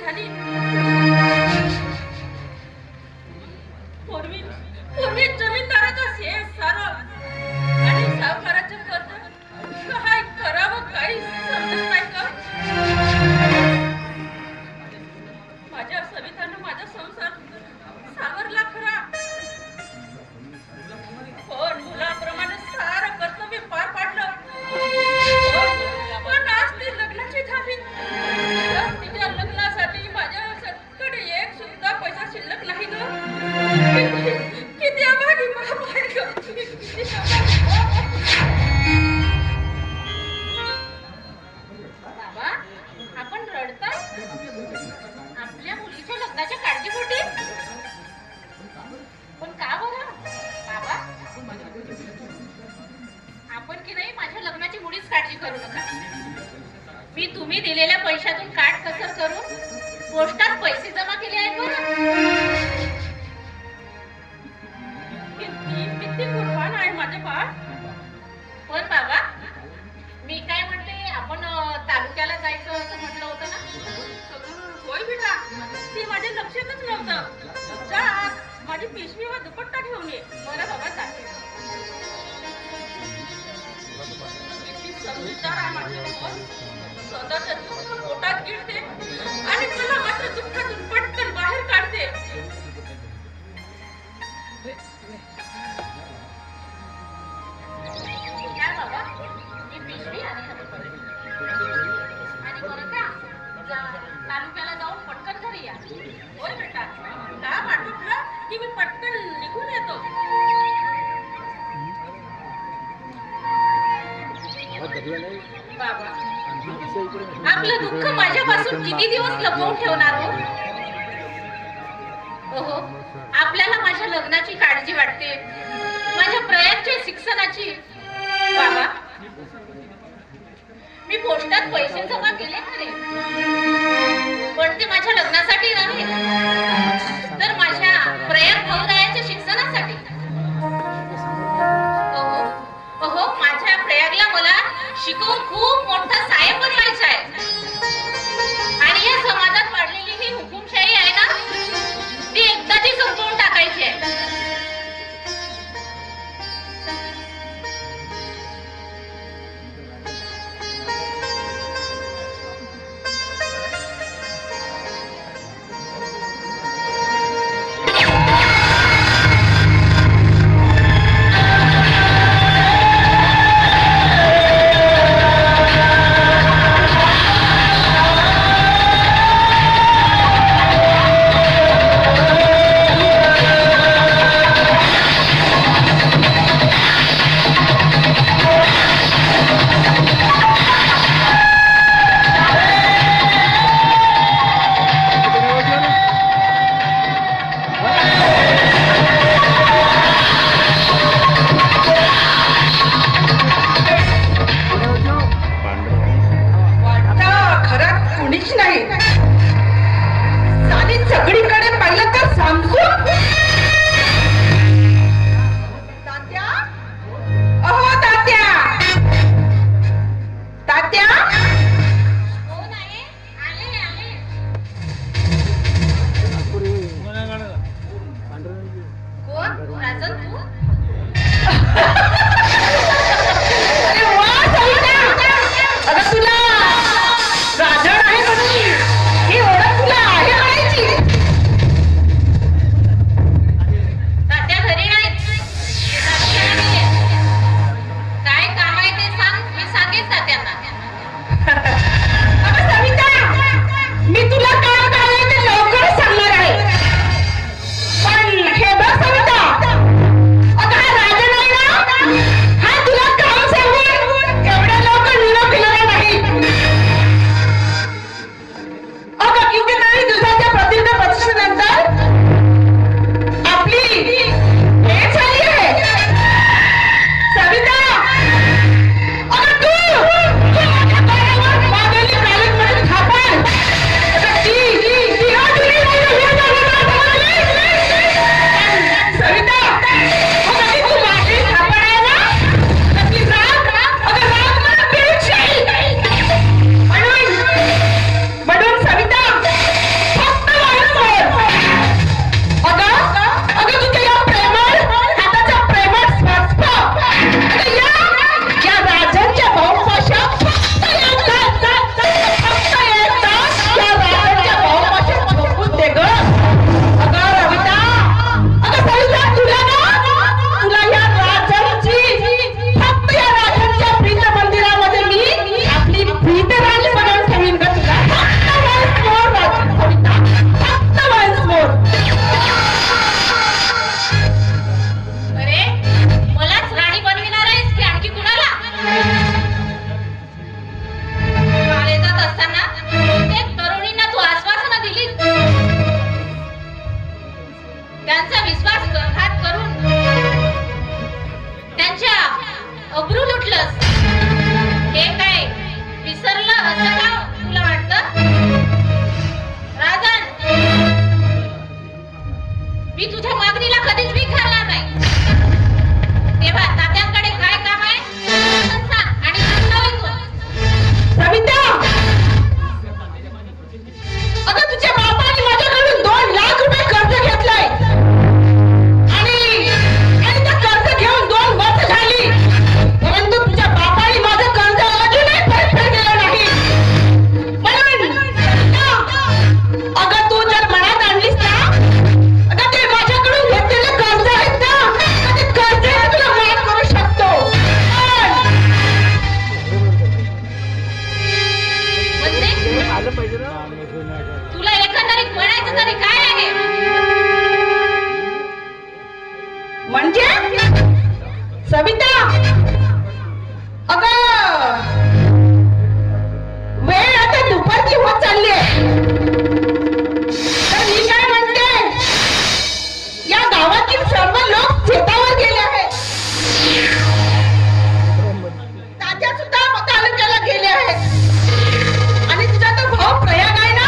झाली. पूर्वी पूर्वी जमीनदाराचा शेत सारं आणि सावकाराचे कर्ज काय करावं काही समजत नाही का. माझ्या सवितानं माझा संसार सावरला खरा, पण मुलाप्रमाणे सारं कर्तव्य पार पाडलं. पण आज ती लग्नाची झाली. तिच्या लग्नासाठी माझ्याकडे एक सुद्धा पैसा शिल्लक नाही ग. किती अभागी बाहेर बाबा, आपण रडताय आपल्या मुलीच्या लग्नाच्या काळजीपोटी. पण का बरं बाबा, आपण की नाही माझ्या लग्नाची मुळीच काळजी करू नका. मी तुम्ही दिलेल्या पैशातून काट कसर करून पोस्टात पैसे जमा केले आहेत बरं. किती कुर्बान आहे माझे बाळ. पण बाबा, मी काय म्हणते, आपण तालुक्याला जायचं असं म्हटलं होतं ना. होय बेटा, ते माझ्या लक्षातच नव्हतं. जा माझी पिशवी व दुपट्टा घेऊन ये. बरं बाबा, जाते. समजदार आहे माझे बाबा. स्वतःच्या दुःख पोटात गिळते आणि मला मात्र दुःखातून पटकन बाहेर काढते. काय बाबा, मी पिशवी आणि बरं का, तालुक्याला जाऊन पटकन घरी या. होय बेटा, काम आटोपलं की मी पटकन निघून येतो. बाबा, आपलं दुःख माझ्यापासून किती दिवस लपवून ठेवणार हो. ओहो, आपल्याला माझ्या लग्नाची काळजी वाटते, माझ्या प्रयासच्या शिक्षणाची. बाबा, मी पोस्टात पैसे जमा केले खरे, पण ते माझ्या लग्नासाठी नव्हे, तर माझ्या प्रयाग भाऊरायाच्या शिक्षणासाठी. ओहो, माझ्या प्रयागला मला शिकवून खूप मोठा साहेब बनवायचा आहे. आणि या समाजात वाढलेली ही हुकुमशाही आहे ना, ती एकदाची संपवून टाकायची आहे. झालं पाहिजे ना. तुला एकंदरीत म्हणायचं तरी काय आहे? म्हणजे सविता, अगं वेळ आता दुपारची होत चालली आहे. तर मी काय म्हणते, या गावातील सर्व लोक शेतावर गेले आहेत. तात्या सुद्धा तालुक्याला गेले आहेत. आणि तुझा तो भाऊ प्रयाग आहे ना,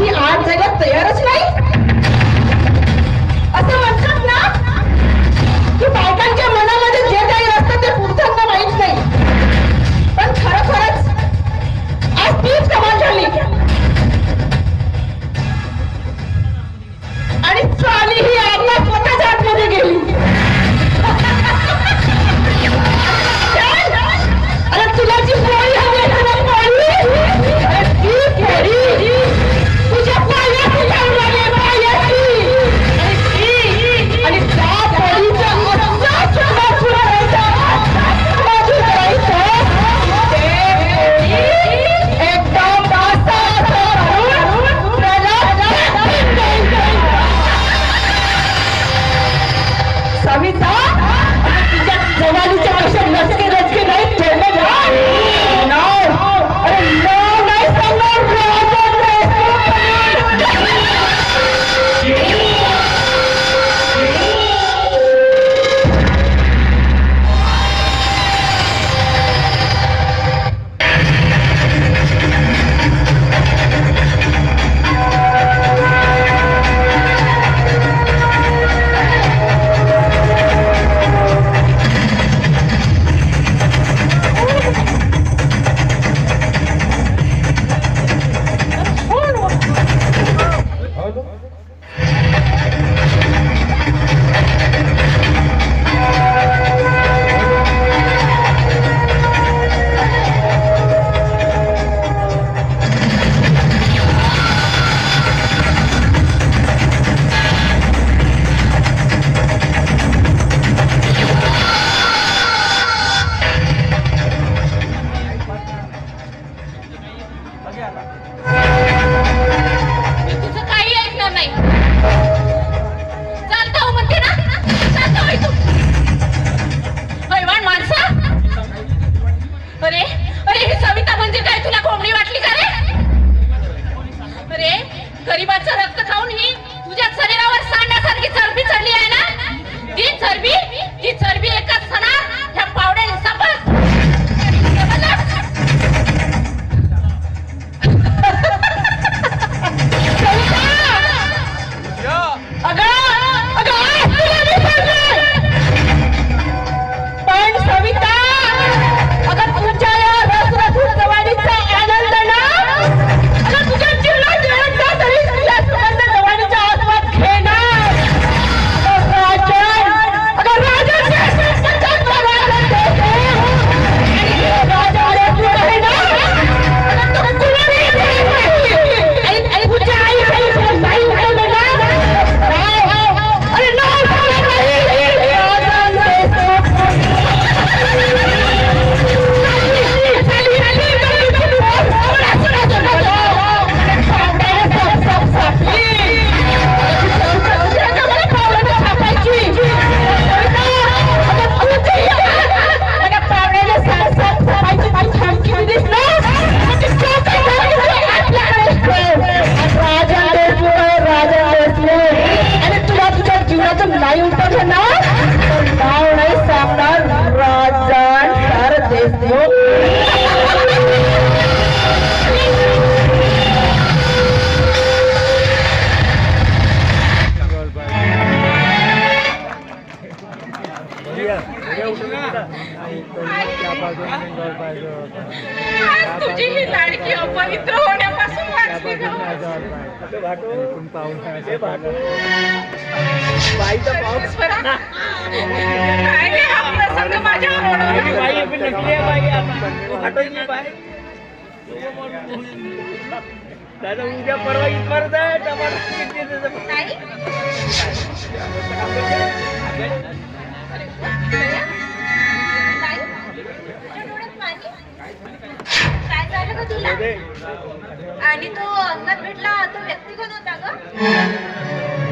ही आत जायला तयारच नाही. असं म्हणतात ना की बायकांच्या मनामध्ये जे काही असतं ते पुरुषांना माहित नाही, पण खरोखरच आज तीच कमाल झाली. आणि स्वामी ही आपल्या स्वतःच्या आतमध्ये गेली. अरे तुला जी पोळी हवी आहे ना, पोळी, अरे ती पोळी तुझ्या पायाची जाऊन आली, पायाची. आणि त्या पोळीचा असा तुकडा फुलायचा, बाजू करायचं, ते पोळी एकदम बासा करून त्याला सविता, तुझ्या जवानीच्या कशा लचके रचके नाही ठेवले ना. अरे नो नाही सांगणार. मी तुझं काही ऐकणार नाही. चालता हो म्हणते ना, चालता हो इथून. हैवान माणसा. अरे अरे ही सविता म्हणजे काय, तुला कोंबडी वाटली का रे? अरे गरिबाचं रक्त खाऊन ही तुझ्या शरीरावर सांडण्यासारखी चरबी चढली आहे ना. ती चरबी एकाच सणात ह्या पावड्याने संपत. पण सविता, अगं तुझ्या या रसरशीत जवानीचा आनंद ना, अगं तुझ्या जीवनात येणार तरी तुझ्या सुगंध जवानीचा आस्वाद घेणार. अगं राजन नाही उठवलं ना तर नाव नाही सांगणार. राजन सर देशमुख. आज तुझी ही लाडकी अपवित्र होण्यापासून वाचली गं. काय रे हा प्रसंग माझ्यावर दादा उद्या परवा इथवरच आहे नाही. काय झालं ग तुला? आणि तो अंगात भेटला तो व्यक्ती कोण होता ग?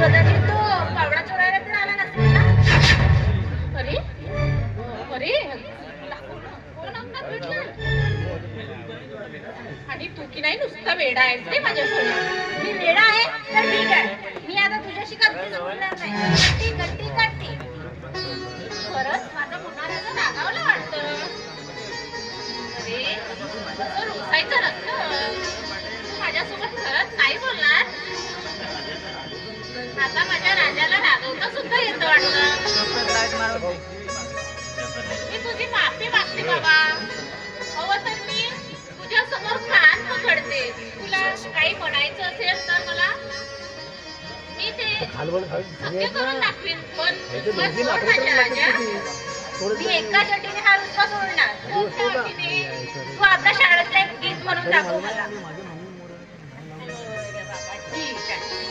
कदाचित तो पावडा चोरायला तर आला नसेल ना? अरे अरे कोण अंगात भेटला? आणि तू की नाही नुसता वेडा आहेस रे माझ्यासोबत. मी वेडा आहे तर ठीक आहे, मी आता तुझ्याशी कधीच बोलणार नाही. कट्टी कट्टी खरंच माझं मुलाला रागावलं वाटतं. अरे असं रुसायचं नसतं. माझ्यासोबत खरंच नाही बोलणार. वाटतं. मी तुझी माफी मागते बाबा. हवं तर मी तुझ्या समोर कान पकडते. तुला काही म्हणायचं असेल तर मला मी ते सत्य करून दाखवीन. पण रुसवा सोड माझ्या राजा. मी एका चटीने हा रुसवा सोडणार. कोणत्या अटीने? तू आपल्या शाळेतलं एक गीत म्हणून दाखव मला. ठीक आहे.